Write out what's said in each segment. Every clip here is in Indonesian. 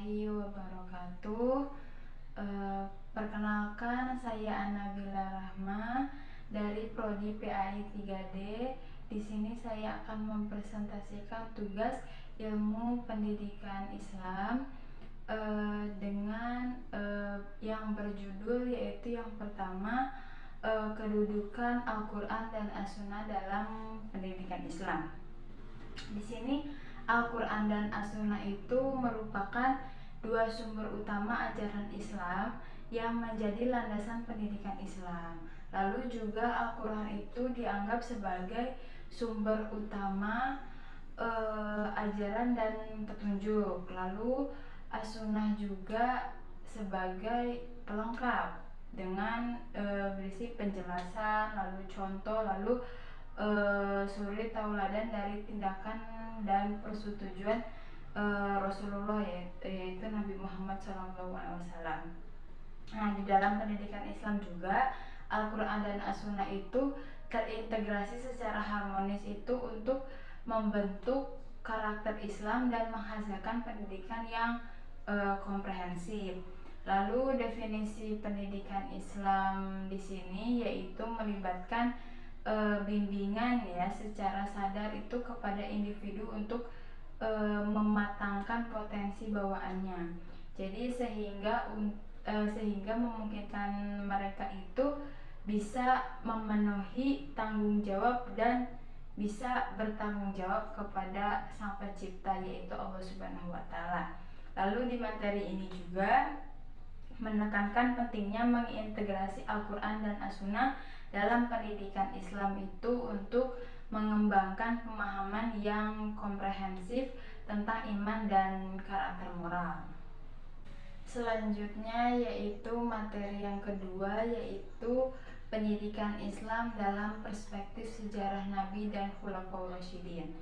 warahmatullahi wabarakatuh. Perkenalkan, saya Anabila Rahma dari Prodi PAI 3D. Di sini saya akan mempresentasikan tugas ilmu pendidikan Islam dengan yang berjudul, yaitu yang pertama, kedudukan Al-Quran dan As-Sunnah dalam pendidikan Islam. Di sini Al-Quran dan As-Sunnah itu merupakan dua sumber utama ajaran Islam yang menjadi landasan pendidikan Islam. Lalu juga Al-Quran itu dianggap sebagai sumber utama ajaran dan petunjuk. Lalu As-Sunnah juga sebagai pelengkap dengan berisi penjelasan, lalu contoh, lalu suri tauladan dari tindakan dan persetujuan Rasulullah, yaitu Nabi Muhammad SAW. Nah, di dalam pendidikan Islam juga Al-Quran dan As-Sunnah itu terintegrasi secara harmonis itu untuk membentuk karakter Islam dan menghasilkan pendidikan yang komprehensif. Lalu definisi pendidikan Islam di sini yaitu melibatkan bimbingan ya secara sadar itu kepada individu untuk mematangkan potensi bawaannya. Jadi sehingga memungkinkan mereka itu bisa memenuhi tanggung jawab dan bisa bertanggung jawab kepada Sang Pencipta, yaitu Allah Subhanahu wa taala. Lalu di materi ini juga menekankan pentingnya mengintegrasi Al-Quran dan As-Sunnah dalam pendidikan Islam itu untuk mengembangkan pemahaman yang komprehensif tentang iman dan karakter moral. Selanjutnya yaitu materi yang kedua, yaitu pendidikan Islam dalam perspektif sejarah Nabi dan Khulafaur Rasyidin.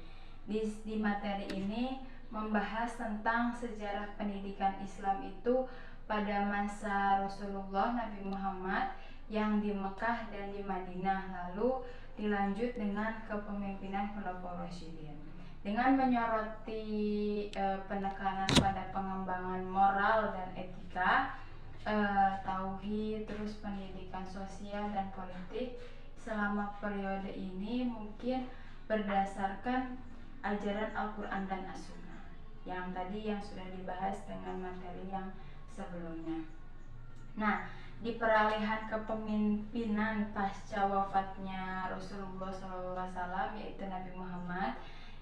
Di materi ini membahas tentang sejarah pendidikan Islam itu pada masa Rasulullah Nabi Muhammad yang di Mekah dan di Madinah, lalu dilanjut dengan kepemimpinan Khulafaur Rasyidin. Dengan menyoroti penekanan pada pengembangan moral dan etika, tauhid, terus pendidikan sosial dan politik selama periode ini mungkin berdasarkan ajaran Al-Quran dan As-Sunnah yang tadi yang sudah dibahas dengan materi yang sebelumnya. Nah, di peralihan kepemimpinan pasca wafatnya Rasulullah SAW, yaitu Nabi Muhammad,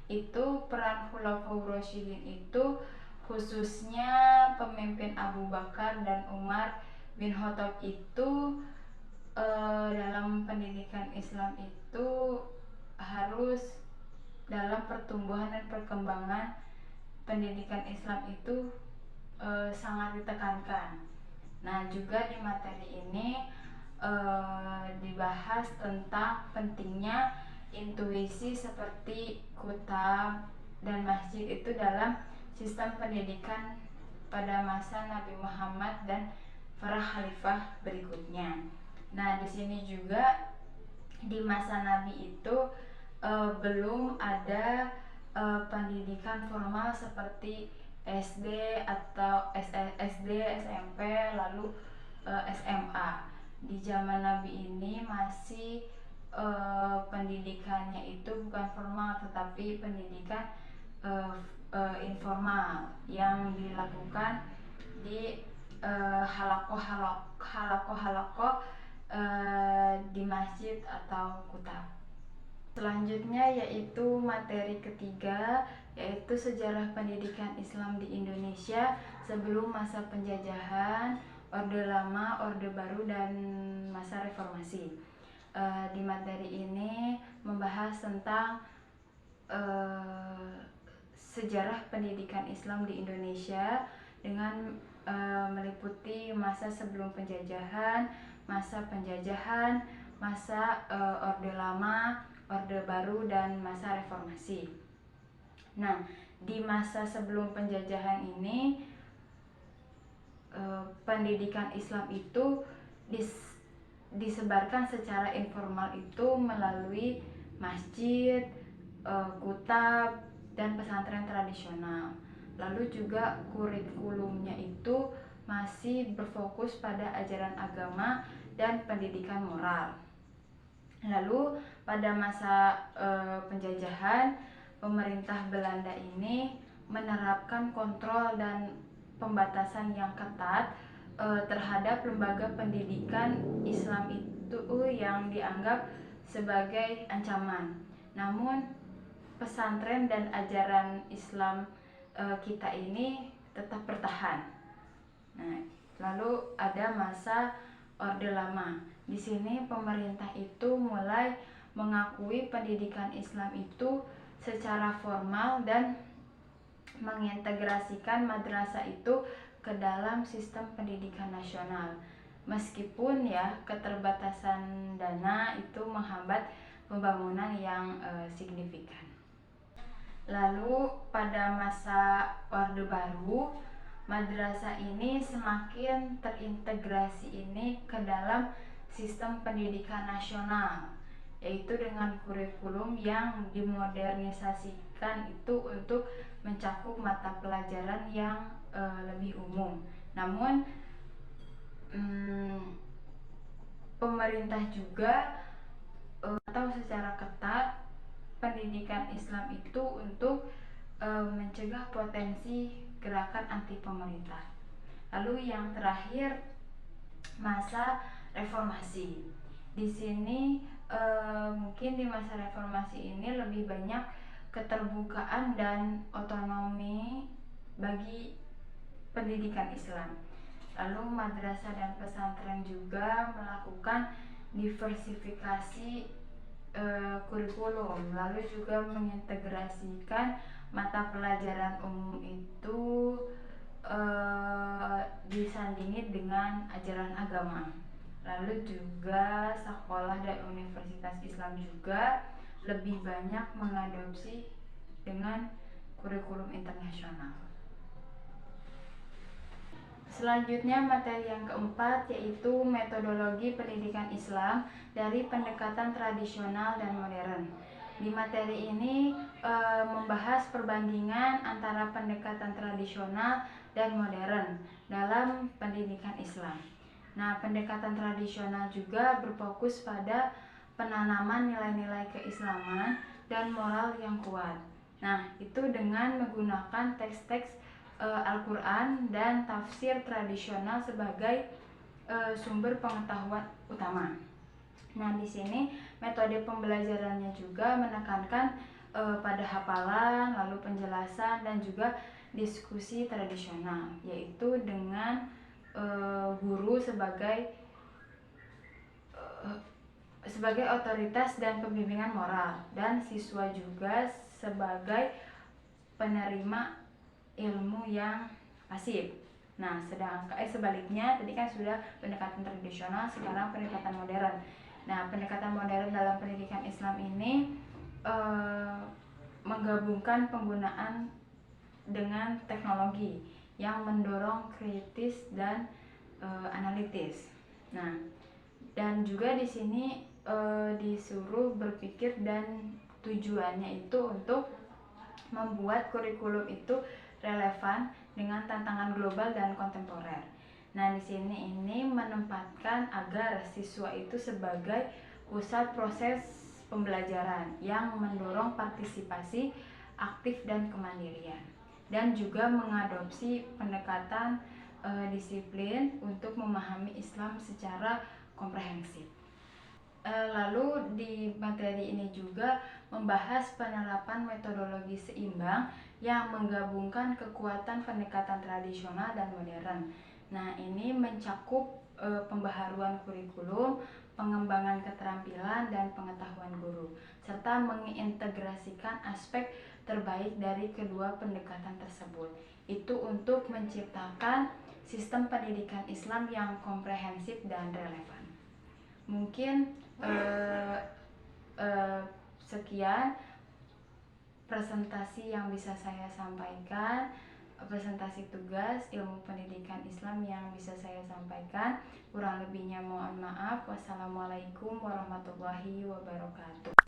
itu peran Khulafaur Rasyidin itu khususnya pemimpin Abu Bakar dan Umar bin Khattab itu dalam pendidikan Islam itu harus dalam pertumbuhan dan perkembangan pendidikan Islam itu sangat ditekankan. Nah, juga di materi ini dibahas tentang pentingnya intuisi seperti kutab dan masjid itu dalam sistem pendidikan pada masa Nabi Muhammad dan para khalifah berikutnya. Nah, di sini juga di masa Nabi itu belum ada pendidikan formal seperti SD atau SD, SMP, lalu SMA. Di zaman Nabi ini masih pendidikannya itu bukan formal tetapi pendidikan informal yang dilakukan di halakoh di masjid atau kutab. Selanjutnya yaitu materi ketiga, yaitu sejarah pendidikan Islam di Indonesia sebelum masa penjajahan, Orde Lama, Orde Baru, dan masa reformasi. Di materi ini membahas tentang sejarah pendidikan Islam di Indonesia dengan meliputi masa sebelum penjajahan, masa penjajahan, masa Orde Lama, Orde Baru, dan masa reformasi. Nah, di masa sebelum penjajahan ini pendidikan Islam itu disebarkan secara informal itu melalui masjid, kutab, dan pesantren tradisional. Lalu juga kurikulumnya itu masih berfokus pada ajaran agama dan pendidikan moral. Lalu pada masa penjajahan, pemerintah Belanda ini menerapkan kontrol dan pembatasan yang ketat terhadap lembaga pendidikan Islam itu yang dianggap sebagai ancaman. Namun pesantren dan ajaran Islam kita ini tetap bertahan. Nah, lalu ada masa Orde Lama. Di sini pemerintah itu mulai mengakui pendidikan Islam itu secara formal dan mengintegrasikan madrasah itu ke dalam sistem pendidikan nasional. Meskipun ya keterbatasan dana itu menghambat pembangunan yang signifikan. Lalu pada masa Orde Baru, madrasah ini semakin terintegrasi ini ke dalam sistem pendidikan nasional, yaitu dengan kurikulum yang dimodernisasikan itu untuk mencakup mata pelajaran yang lebih umum. Namun pemerintah juga atau secara ketat pendidikan Islam itu untuk mencegah potensi gerakan anti pemerintah. Lalu yang terakhir, masa reformasi. Di sini mungkin di masa reformasi ini lebih banyak keterbukaan dan otonomi bagi pendidikan Islam. Lalu madrasah dan pesantren juga melakukan diversifikasi kurikulum, lalu juga mengintegrasikan mata pelajaran umum itu disandingi dengan ajaran agama. Lalu juga sekolah dan universitas Islam juga lebih banyak mengadopsi dengan kurikulum internasional. Selanjutnya materi yang keempat yaitu metodologi pendidikan Islam dari pendekatan tradisional dan modern. Di materi ini membahas perbandingan antara pendekatan tradisional dan modern dalam pendidikan Islam. Nah, pendekatan tradisional juga berfokus pada penanaman nilai-nilai keislaman dan moral yang kuat. Nah, itu dengan menggunakan teks-teks Al-Quran dan tafsir tradisional sebagai sumber pengetahuan utama. Nah, di sini metode pembelajarannya juga menekankan pada hafalan, lalu penjelasan dan juga diskusi tradisional, yaitu dengan guru sebagai otoritas dan pembimbingan moral, dan siswa juga sebagai penerima ilmu yang pasif. Nah, sebaliknya tadi kan sudah pendekatan tradisional, sekarang pendekatan modern. Nah, pendekatan modern dalam pendidikan Islam ini menggabungkan penggunaan dengan teknologi yang mendorong kritis dan analitis. Nah, dan juga di sini disuruh berpikir dan tujuannya itu untuk membuat kurikulum itu relevan dengan tantangan global dan kontemporer. Nah, di sini ini menempatkan agar siswa itu sebagai pusat proses pembelajaran yang mendorong partisipasi aktif dan kemandirian, dan juga mengadopsi pendekatan disiplin untuk memahami Islam secara komprehensif. Lalu di materi ini juga membahas penerapan metodologi seimbang yang menggabungkan kekuatan pendekatan tradisional dan modern. Nah, ini mencakup pembaharuan kurikulum, pengembangan keterampilan dan pengetahuan guru, serta mengintegrasikan aspek terbaik dari kedua pendekatan tersebut. Itu untuk menciptakan sistem pendidikan Islam yang komprehensif dan relevan. Mungkin sekian presentasi yang bisa saya sampaikan, presentasi tugas ilmu pendidikan Islam yang bisa saya sampaikan. Kurang lebihnya mohon maaf. Wassalamualaikum warahmatullahi wabarakatuh.